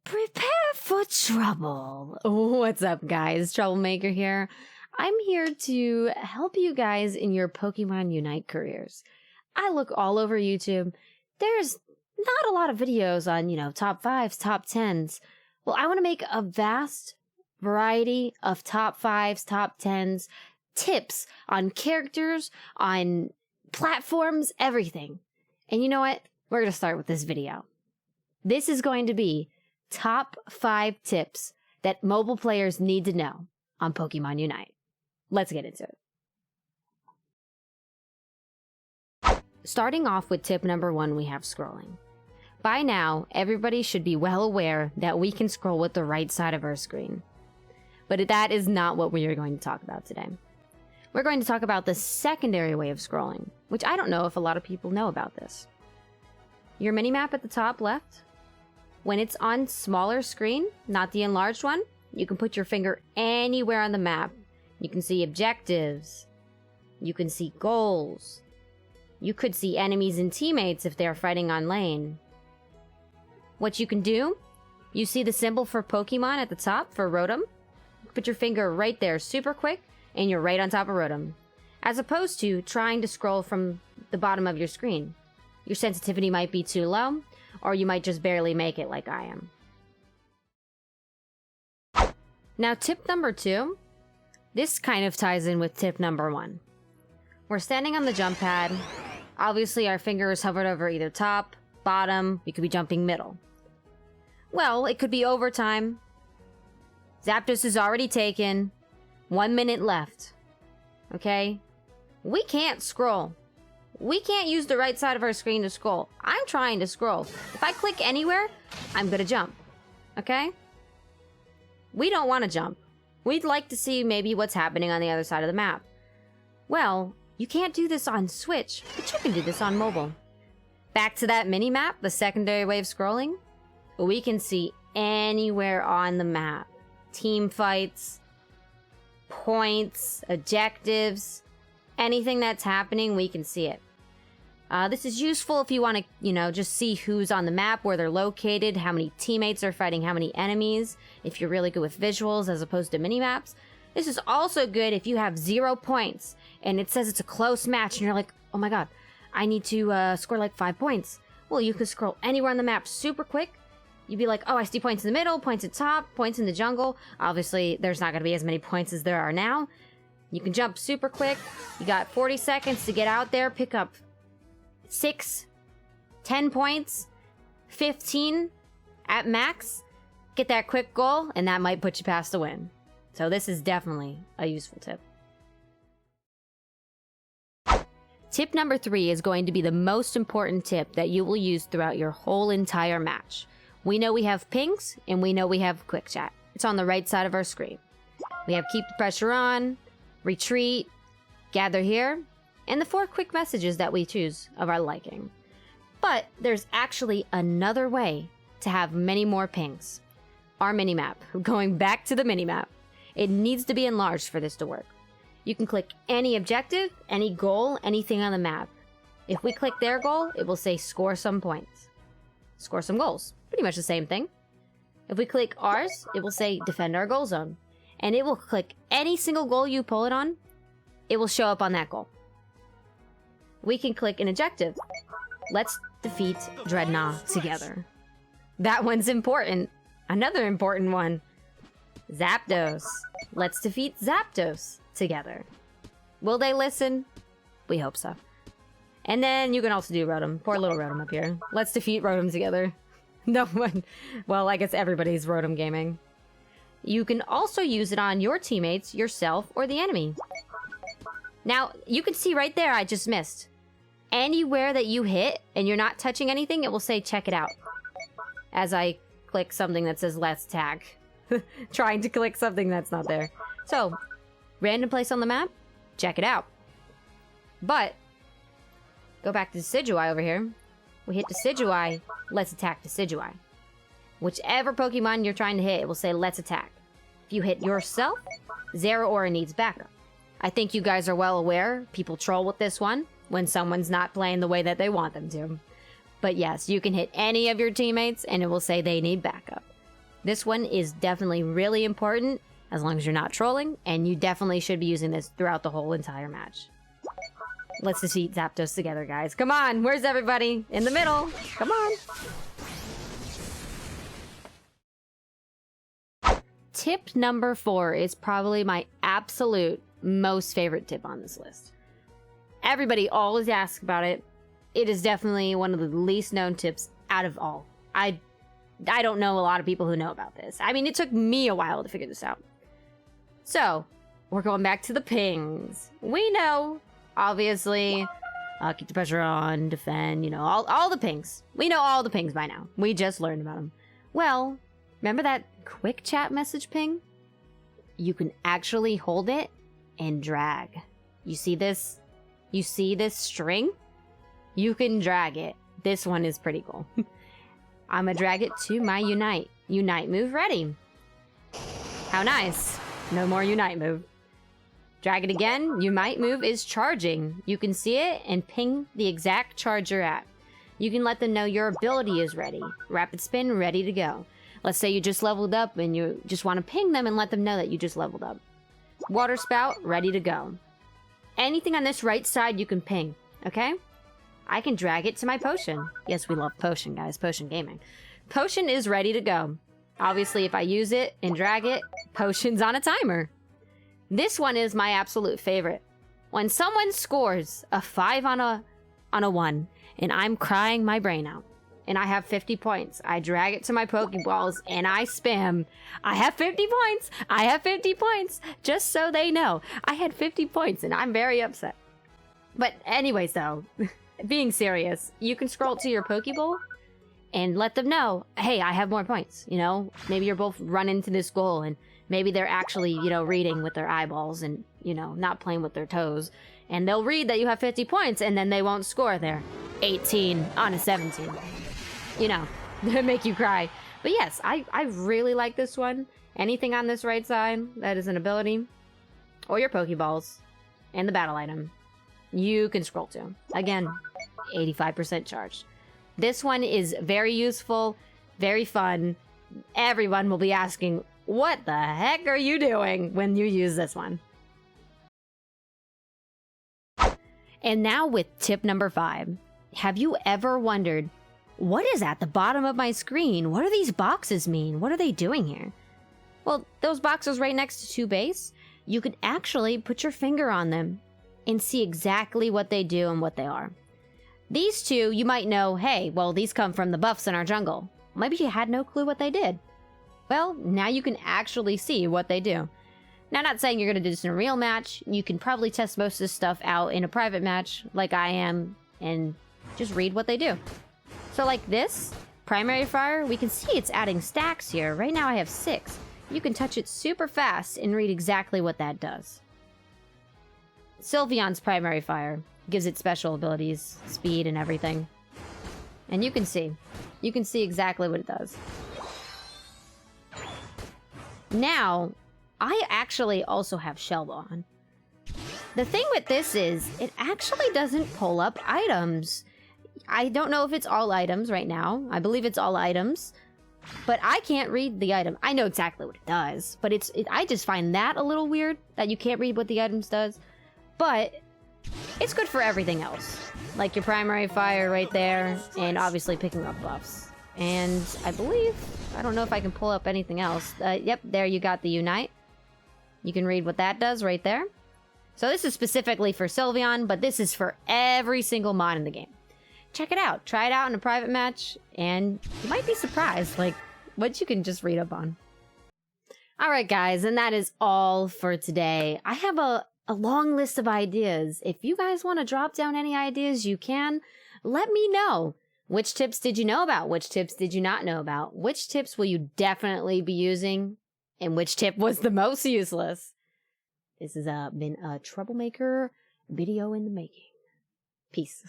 Prepare for trouble. What's up, guys? Troublemaker here. I'm here to help you guys in your Pokemon Unite careers. I look all over YouTube. There's not a lot of videos on, top 5s, top 10s. Well, I want to make a vast variety of top 5s, top 10s, tips on characters, on platforms, everything. And you know what? We're going to start with this video. This is going to be top 5 tips that mobile players need to know on Pokemon Unite. Let's get into it. Starting off with tip number 1, we have scrolling. By now, everybody should be well aware that we can scroll with the right side of our screen. But that is not what we are going to talk about today. We're going to talk about the secondary way of scrolling, which I don't know if a lot of people know about this. Your minimap at the top left, when it's on smaller screen, not the enlarged one, you can put your finger anywhere on the map. You can see objectives. You can see goals. You could see enemies and teammates if they're fighting on lane. What you can do, you see the symbol for Pokemon at the top for Rotom. Put your finger right there super quick and you're right on top of Rotom. As opposed to trying to scroll from the bottom of your screen. Your sensitivity might be too low, or you might just barely make it like I am. Now, tip number 2, this kind of ties in with tip number 1. We're standing on the jump pad. Obviously, our finger is hovered over either top, bottom, we could be jumping middle. Well, it could be overtime. Zapdos is already taken. 1 minute left. Okay? We can't scroll. We can't use the right side of our screen to scroll. I'm trying to scroll. If I click anywhere, I'm gonna jump. Okay? We don't want to jump. We'd like to see maybe what's happening on the other side of the map. Well, you can't do this on Switch, but you can do this on mobile. Back to that mini-map, the secondary way of scrolling. We can see anywhere on the map. Team fights, points, objectives, anything that's happening, we can see it. This is useful if you want to, just see who's on the map, where they're located, how many teammates are fighting how many enemies, if you're really good with visuals as opposed to mini-maps. This is also good if you have 0 points and it says it's a close match and you're like, oh my god, I need to score like 5 points. Well, you can scroll anywhere on the map super quick. You'd be like, oh, I see points in the middle, points at top, points in the jungle. Obviously, there's not going to be as many points as there are now. You can jump super quick. You got 40 seconds to get out there, pick up 6, 10 points, 15 at max. Get that quick goal, and that might put you past the win. So this is definitely a useful tip. Tip number 3 is going to be the most important tip that you will use throughout your whole entire match. We know we have pings, and we know we have quick chat. It's on the right side of our screen. We have keep the pressure on, retreat, gather here, and the 4 quick messages that we choose of our liking. But there's actually another way to have many more pings. Our minimap. Going back to the minimap. It needs to be enlarged for this to work. You can click any objective, any goal, anything on the map. If we click their goal, it will say score some points. Score some goals. Pretty much the same thing. If we click ours, it will say defend our goal zone. And it will click any single goal you pull it on, it will show up on that goal. We can click an objective. Let's defeat Drednaw together. That one's important. Another important one. Zapdos. Let's defeat Zapdos together. Will they listen? We hope so. And then you can also do Rotom. Poor little Rotom up here. Let's defeat Rotom together. No one. Well, I guess everybody's Rotom gaming. You can also use it on your teammates, yourself, or the enemy. Now, you can see right there I just missed. Anywhere that you hit and you're not touching anything, it will say check it out. As I click something that says let's tag. Trying to click something that's not there. So, random place on the map, check it out. But, go back to Decidueye over here. We hit Decidueye, let's attack Decidueye. Whichever Pokemon you're trying to hit, it will say let's attack. If you hit yourself, Zeraora needs backup. I think you guys are well aware, people troll with this one when someone's not playing the way that they want them to. But yes, you can hit any of your teammates and it will say they need backup. This one is definitely really important as long as you're not trolling, and you definitely should be using this throughout the whole entire match. Let's defeat Zapdos together, guys. Come on, where's everybody? In the middle. Come on. Tip number 4 is probably my absolute most favorite tip on this list. Everybody always asks about it. It is definitely one of the least known tips out of all. I don't know a lot of people who know about this. I mean, it took me a while to figure this out. So, we're going back to the pings. We know, obviously, keep the pressure on, defend, you know, all the pings. We know all the pings by now. We just learned about them. Well, remember that quick chat message ping? You can actually hold it and drag. You see this? You see this string? You can drag it. This one is pretty cool. I'm gonna drag it to my Unite. Unite move ready. How nice. No more Unite move. Drag it again. Unite move is charging. You can see it and ping the exact charge you're at. You can let them know your ability is ready. Rapid spin ready to go. Let's say you just leveled up and you just want to ping them and let them know that you just leveled up. Water spout ready to go. Anything on this right side you can ping, okay? I can drag it to my potion. Yes, we love potion, guys. Potion gaming. Potion is ready to go. Obviously, if I use it and drag it, potion's on a timer. This one is my absolute favorite. When someone scores a 5 on a 1, and I'm crying my brain out, and I have 50 points, I drag it to my Pokeballs, and I spam, I have 50 points! I have 50 points! Just so they know, I had 50 points, and I'm very upset. But anyways, though, being serious, you can scroll to your Pokeball and let them know, hey, I have more points, you know? Maybe you're both running to this goal, and maybe they're actually, you know, reading with their eyeballs and, you know, not playing with their toes. And they'll read that you have 50 points, and then they won't score their 18 on a 17. You know, they make you cry. But yes, I really like this one. Anything on this right side that is an ability, or your Pokeballs, and the battle item, you can scroll to. Again, 85% charged. This one is very useful, very fun. Everyone will be asking, what the heck are you doing when you use this one? And now with tip number 5. Have you ever wondered, what is at the bottom of my screen? What do these boxes mean? What are they doing here? Well, those boxes right next to 2 base, you could actually put your finger on them and see exactly what they do and what they are. These 2, you might know, hey, well, these come from the buffs in our jungle. Maybe you had no clue what they did. Well, now you can actually see what they do. Now, I'm not saying you're going to do this in a real match. You can probably test most of this stuff out in a private match, like I am, and just read what they do. So like this, Primary Fire, we can see it's adding stacks here. Right now I have 6. You can touch it super fast and read exactly what that does. Sylveon's Primary Fire gives it special abilities, speed, and everything. And you can see exactly what it does. Now, I actually also have Shelbon. The thing with this is, it actually doesn't pull up items. I don't know if it's all items right now. I believe it's all items. But I can't read the item. I know exactly what it does, but I just find that a little weird, that you can't read what the items does. But it's good for everything else. Like your Primary Fire right there, and obviously picking up buffs. And I believe, I don't know if I can pull up anything else. Yep, there you got the Unite. You can read what that does right there. So this is specifically for Sylveon, but this is for every single mod in the game. Check it out. Try it out in a private match, and you might be surprised, like, what you can just read up on. Alright guys, and that is all for today. I have a long list of ideas. If you guys want to drop down any ideas, you can. Let me know. Which tips did you know about? Which tips did you not know about? Which tips will you definitely be using? And which tip was the most useless? This has been a Troublemaker video in the making. Peace.